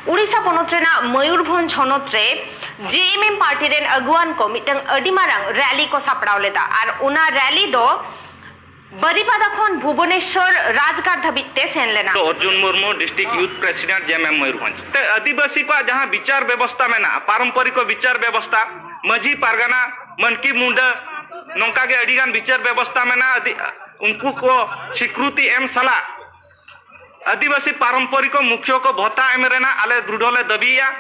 उड़ीसा पनोत्रेना मयूरभंज हनोत्रे JMM party रेन अगुवान को मिटंग अडी मारांग रैली को सापड़ाव लेदा और उना रैली दो बरीपादा खन भुवनेश्वर राजघाट धबिते सेन लेना। Arjun Murmu district youth president JMM Mayurbhanj Adivasi को जहां विचार व्यवस्था में पारंपरिक विचार व्यवस्था मजी पारगाना मनकी मुंडा नौका के अड़ीगान विचार व्यवस्था में उनको को स्वीकृति एम सला आदिवासी पारंपरिक मुख्य को भत्ता एम रेना आले दृढ़ले दबिया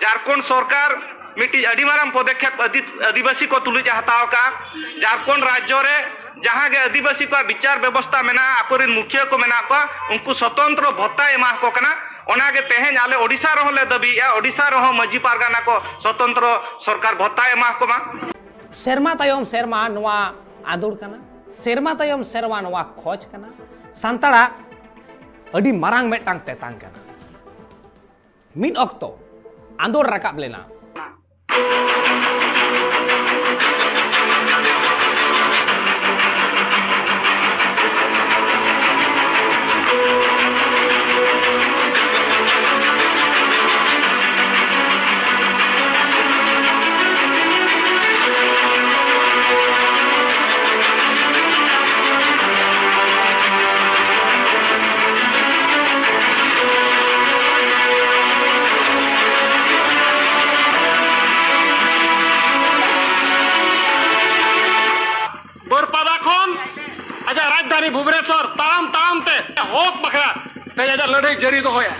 झारखंड सरकार मिट्टी अड़ी माराम पदक्षेप आदिवासी को तुलुज हताव का झारखंड राज्य रे जहां के आदिवासी को विचार व्यवस्था में आकोरिन मुखिया को मेना को उनको स्वतंत्र भत्ता एमा को कना ओना के तेहेन आले ओडिशा रहो ले दबिया ओडिशा रहो मजी पारगाना को स्वतंत्र सरकार भत्ता एमा को मा सेरमा तायम सेरमा नवा आदुर कना सेरमा तायम सेरमा नवा खोज कना संतड़ा अडी मारांग मेटांग तेतांग कना मिन अक्तो आंदोर रकाब लेना राजधानी भुवनेश्वर ताम ताम ते होक बखरा ते लड़ाई जरी दो होया